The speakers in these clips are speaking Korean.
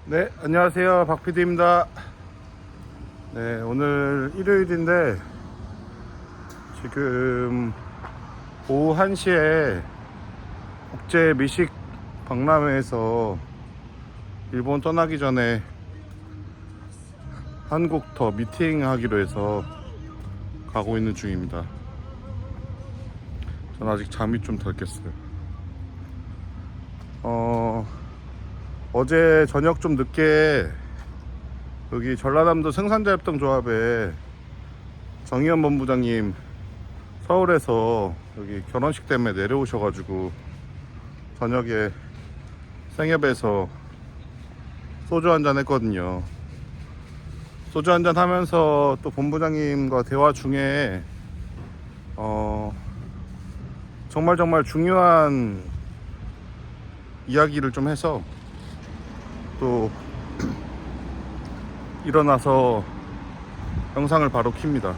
네, 안녕하세요. 박PD입니다. 네, 오늘 일요일인데 지금 오후 1시에 국제 미식 박람회에서 일본 떠나기 전에 한국 더 미팅하기로 해서 가고 있는 중입니다. 전 아직 잠이 좀 덜 깼어요. 어제 저녁 좀 늦게 여기 전라남도 생산자협동조합에 정의원 본부장님 서울에서 여기 결혼식 때문에 내려오셔가지고 저녁에 생협에서 소주 한잔 했거든요. 소주 한잔 하면서 또 본부장님과 대화 중에 정말 중요한 이야기를 좀 해서 또 일어나서 영상을 바로 킵니다.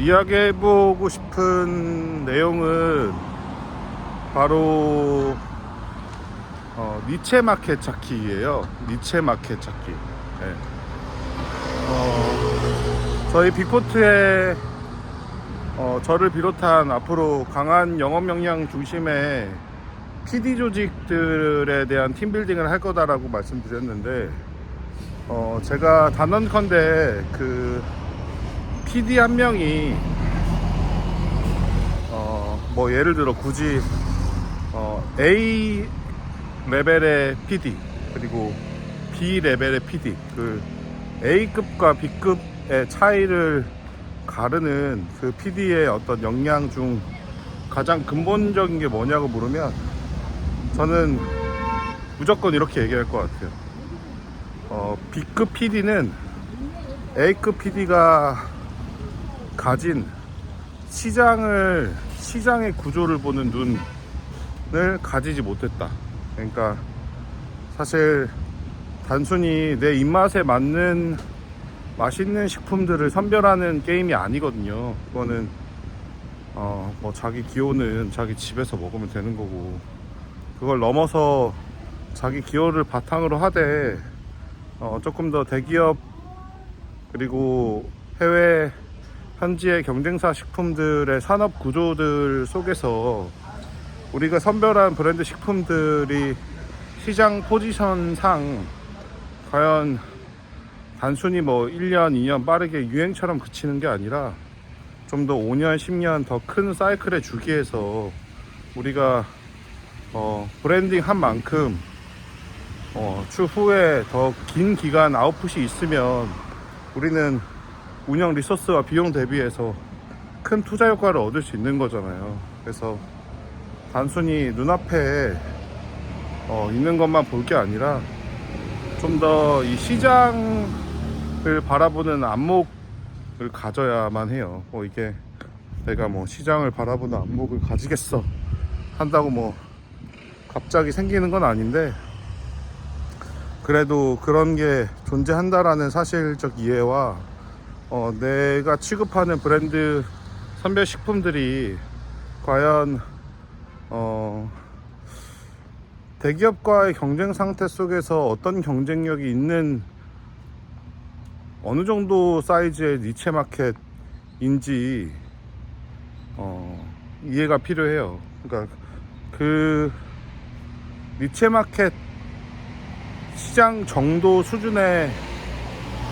이야기해보고 싶은 내용은 바로 니체 마켓 찾기예요. 니체 마켓 찾기. 네. 저희 빅포트에 저를 비롯한 앞으로 강한 영업 역량 중심의 PD 조직들에 대한 팀빌딩을 할 거다라고 말씀드렸는데 제가 단언컨대 그 PD 한 명이 뭐 예를 들어 굳이 A 레벨의 PD 그리고 B 레벨의 PD 그 A급과 B급의 차이를 가르는 그 PD의 어떤 역량 중 가장 근본적인 게 뭐냐고 물으면 저는 무조건 이렇게 얘기할 것 같아요. B급 PD는 A급 PD가 가진 시장의 구조를 보는 눈을 가지지 못했다. 그러니까 사실 단순히 내 입맛에 맞는 맛있는 식품들을 선별하는 게임이 아니거든요. 그거는 뭐 자기 기호는 자기 집에서 먹으면 되는 거고, 그걸 넘어서 자기 기호를 바탕으로 하되 조금 더 대기업 그리고 해외 현지의 경쟁사 식품들의 산업 구조들 속에서 우리가 선별한 브랜드 식품들이 시장 포지션상 과연 단순히 뭐 1년, 2년 빠르게 유행처럼 그치는 게 아니라 좀 더 5년, 10년 더 큰 사이클의 주기에서 우리가 브랜딩 한 만큼 추후에 더 긴 기간 아웃풋이 있으면 우리는 운영 리소스와 비용 대비해서 큰 투자 효과를 얻을 수 있는 거잖아요. 그래서 단순히 눈앞에 있는 것만 볼 게 아니라 좀 더 이 시장을 바라보는 안목을 가져야만 해요. 이게 내가 뭐 시장을 바라보는 안목을 가지겠어 한다고 뭐 갑자기 생기는 건 아닌데, 그래도 그런 게 존재한다라는 사실적 이해와 내가 취급하는 브랜드 선별 식품들이 과연 대기업과의 경쟁 상태 속에서 어떤 경쟁력이 있는 어느 정도 사이즈의 니체 마켓인지 이해가 필요해요. 그러니까 그 니체 마켓 시장 정도 수준에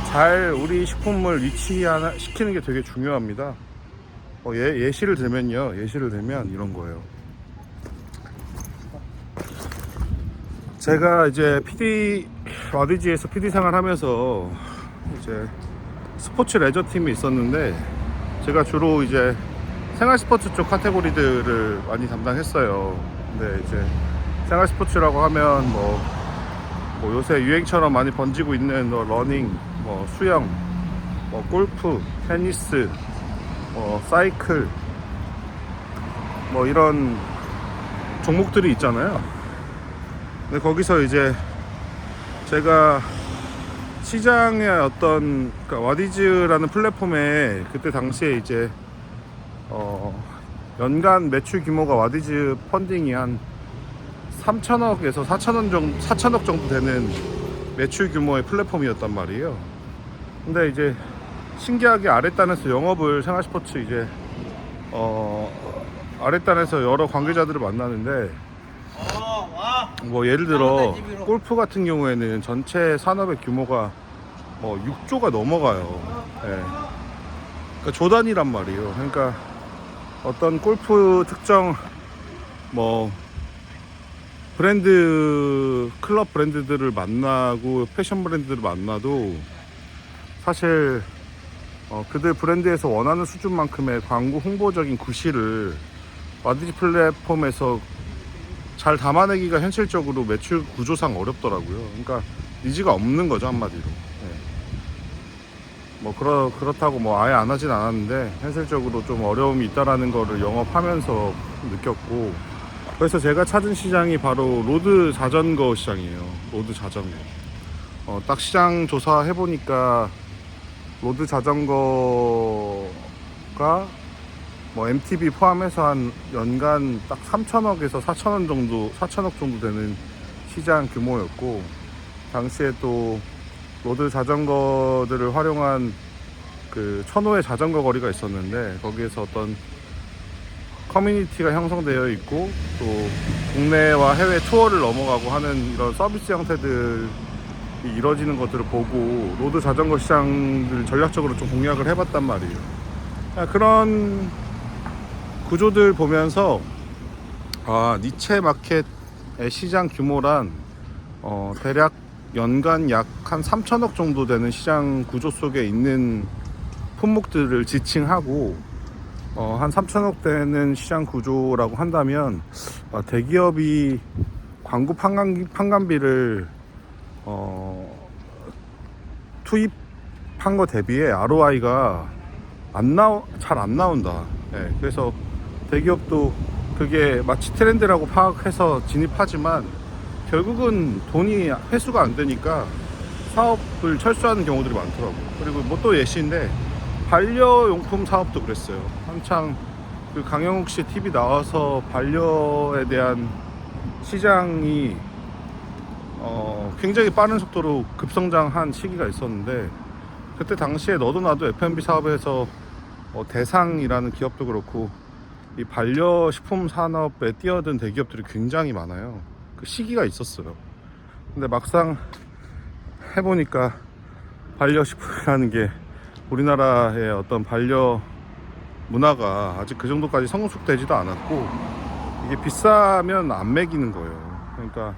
잘 우리 식품을 위치시키는 게 되게 중요합니다. 예시를 들면 이런 거예요. 제가 이제 와디지에서 PD 생활하면서 이제 스포츠 레저 팀이 있었는데, 제가 주로 이제 생활 스포츠 쪽 카테고리들을 많이 담당했어요. 근데 이제 생활 스포츠라고 하면 뭐 요새 유행처럼 많이 번지고 있는 러닝, 수영, 골프, 테니스, 사이클, 이런 종목들이 있잖아요. 근데 거기서 이제 제가 시장의 어떤 그러니까 와디즈라는 플랫폼에 그때 당시에 이제 연간 매출 규모가 와디즈 펀딩이 한 3천억에서 4천억 정도 되는 매출 규모의 플랫폼이었단 말이에요. 근데 이제 신기하게 아랫단에서 영업을 생활스포츠 이제 아랫단에서 여러 관계자들을 만나는데 뭐 예를 들어 골프 같은 경우에는 전체 산업의 규모가 6조가 넘어가요. 예. 그러니까 조단이란 말이에요. 그러니까 어떤 골프 특정 뭐 브랜드 클럽 브랜드들을 만나고 패션 브랜드들을 만나도 사실 그들 브랜드에서 원하는 수준만큼의 광고 홍보적인 구실을 마디지 플랫폼에서 잘 담아내기가 현실적으로 매출 구조상 어렵더라고요. 그러니까 니즈가 없는 거죠, 한마디로. 네. 뭐 그렇다고 뭐 아예 안 하진 않았는데 현실적으로 좀 어려움이 있다라는 거를 영업하면서 느꼈고, 그래서 제가 찾은 시장이 바로 로드 자전거 시장이에요. 로드 자전거. 딱 시장 조사 해보니까 로드 자전거가 뭐 MTB 포함해서 한 연간 딱 3천억에서 4천억 정도 되는 시장 규모였고, 당시에 또 로드 자전거들을 활용한 그 천호의 자전거 거리가 있었는데 거기에서 어떤 커뮤니티가 형성되어 있고 또 국내와 해외 투어를 넘어가고 하는 이런 서비스 형태들이 이루어지는 것들을 보고 로드 자전거 시장을 전략적으로 좀 공략을 해봤단 말이에요. 그런 구조들 보면서 니체 마켓의 시장 규모란 대략 연간 약 한 3천억 정도 되는 시장 구조 속에 있는 품목들을 지칭하고 한 3천억 되는 시장 구조라고 한다면 대기업이 광고 판관비를 투입한 거 대비해 ROI가 잘 안 나온다. 네, 그래서 대기업도 그게 마치 트렌드라고 파악해서 진입하지만 결국은 돈이 회수가 안 되니까 사업을 철수하는 경우들이 많더라고요. 그리고 뭐 또 예시인데 반려용품 사업도 그랬어요. 한창 그 강영욱 씨 TV 나와서 반려에 대한 시장이 굉장히 빠른 속도로 급성장한 시기가 있었는데, 그때 당시에 너도 나도 F&B 사업에서 대상이라는 기업도 그렇고 이 반려식품 산업에 뛰어든 대기업들이 굉장히 많아요. 그 시기가 있었어요. 근데 막상 해보니까 반려식품이라는 게 우리나라의 어떤 반려 문화가 아직 그 정도까지 성숙되지도 않았고, 이게 비싸면 안 먹이는 거예요. 그러니까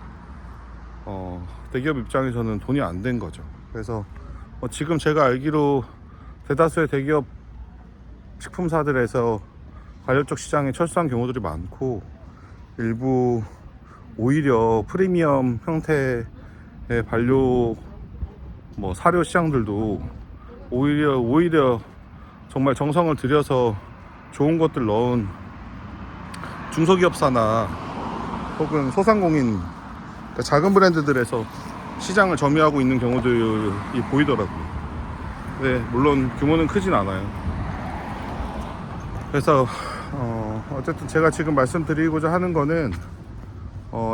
대기업 입장에서는 돈이 안 된 거죠. 그래서 지금 제가 알기로 대다수의 대기업 식품사들에서 반려 쪽 시장에 철수한 경우들이 많고, 일부 오히려 프리미엄 형태의 반려 뭐 사료 시장들도 오히려 정말 정성을 들여서 좋은 것들 넣은 중소기업사나 혹은 소상공인, 그러니까 작은 브랜드들에서 시장을 점유하고 있는 경우들이 보이더라고요. 네, 물론 규모는 크진 않아요. 그래서 어쨌든 제가 지금 말씀드리고자 하는 거는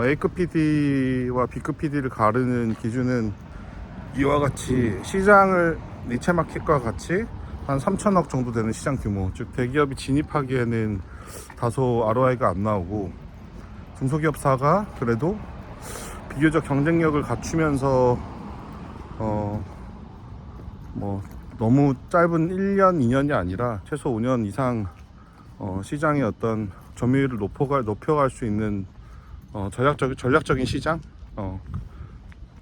A급 PD와 B급 PD를 가르는 기준은 이와 같이 시장을 니체마켓과 같이 한 3천억 정도 되는 시장 규모, 즉 대기업이 진입하기에는 다소 ROI가 안 나오고, 중소기업사가 그래도 비교적 경쟁력을 갖추면서 뭐 너무 짧은 1년, 2년이 아니라 최소 5년 이상 시장의 어떤 점유율을 높여갈 수 있는 전략적인 시장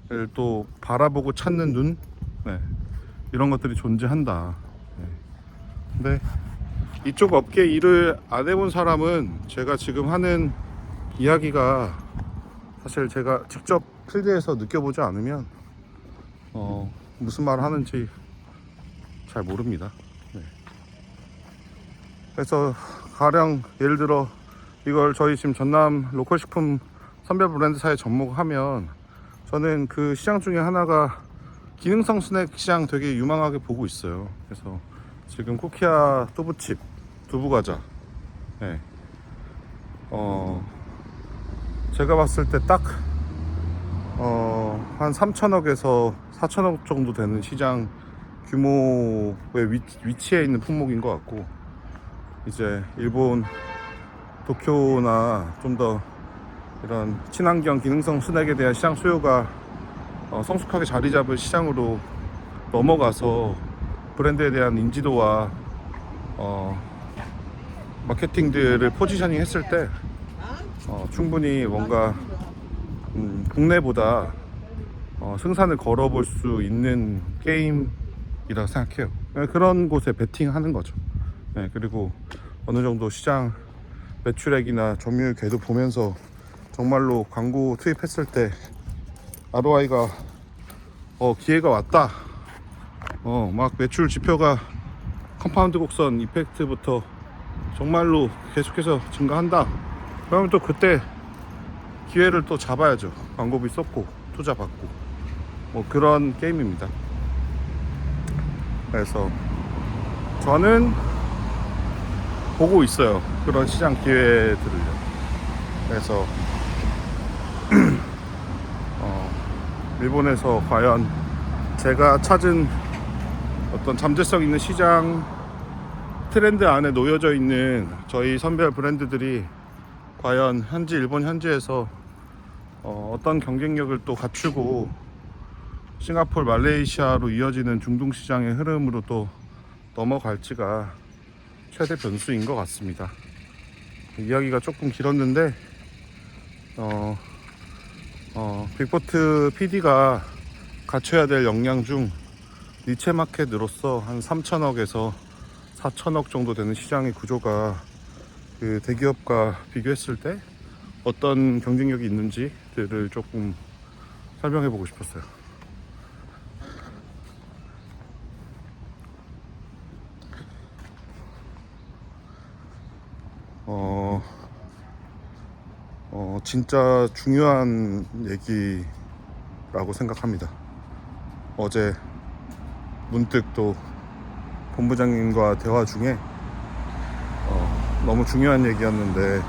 을 또 바라보고 찾는 눈, 네, 이런 것들이 존재한다. 네. 근데 이쪽 업계 일을 안 해본 사람은 제가 지금 하는 이야기가 사실 제가 직접 필드에서 느껴보지 않으면 무슨 말을 하는지 잘 모릅니다. 네. 그래서 가령 예를 들어 이걸 저희 지금 전남 로컬 식품 선별 브랜드사에 접목하면 저는 그 시장 중에 하나가 기능성 스낵 시장 되게 유망하게 보고 있어요. 그래서 지금 쿠키야 두부칩, 두부과자, 네. 제가 봤을 때 딱 한 3천억에서 4천억 정도 되는 시장 규모의 위치에 있는 품목인 것 같고, 이제 일본 도쿄나 좀 더 이런 친환경 기능성 스낵에 대한 시장 수요가 성숙하게 자리 잡을 시장으로 넘어가서 브랜드에 대한 인지도와 마케팅들을 포지셔닝 했을 때 충분히 뭔가 국내보다 승산을 걸어볼 수 있는 게임이라고 생각해요. 그런 곳에 베팅하는 거죠. 네, 그리고 어느 정도 시장 매출액이나 점유율 궤도 보면서 정말로 광고 투입했을 때 ROI가 기회가 왔다, 막 매출 지표가 컴파운드 곡선 이펙트부터 정말로 계속해서 증가한다, 그러면 또 그때 기회를 또 잡아야죠. 광고비 썼고 투자 받고 뭐 그런 게임입니다. 그래서 저는 보고 있어요, 그런 시장 기회들을요. 그래서 일본에서 과연 제가 찾은 어떤 잠재성 있는 시장 트렌드 안에 놓여져 있는 저희 선별 브랜드들이 과연 일본 현지에서 어떤 경쟁력을 또 갖추고 싱가포르, 말레이시아로 이어지는 중동 시장의 흐름으로 또 넘어갈지가 최대 변수인 것 같습니다. 이야기가 조금 길었는데 빅보트 PD가 갖춰야 될 역량 중 니체 마켓으로서 한 3천억에서 4천억 정도 되는 시장의 구조가 그 대기업과 비교했을 때 어떤 경쟁력이 있는지들을 조금 설명해 보고 싶었어요. 진짜 중요한 얘기라고 생각합니다. 어제 문득 또 본부장님과 대화 중에 너무 중요한 얘기였는데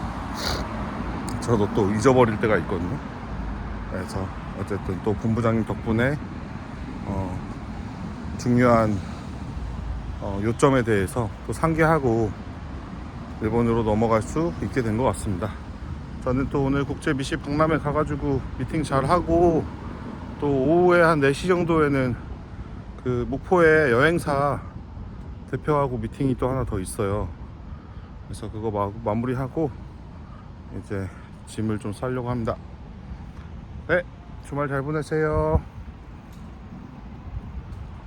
저도 또 잊어버릴 때가 있거든요. 그래서 어쨌든 또 본부장님 덕분에 중요한 요점에 대해서 또 상기하고 일본으로 넘어갈 수 있게 된 것 같습니다. 저는 또 오늘 국제 미시 박람회 가가지고 미팅 잘 하고, 또 오후에 한 4시 정도에는 그 목포의 여행사 대표하고 미팅이 또 하나 더 있어요. 그래서 그거 마무리하고 이제 짐을 좀 싸려고 합니다. 네, 주말 잘 보내세요.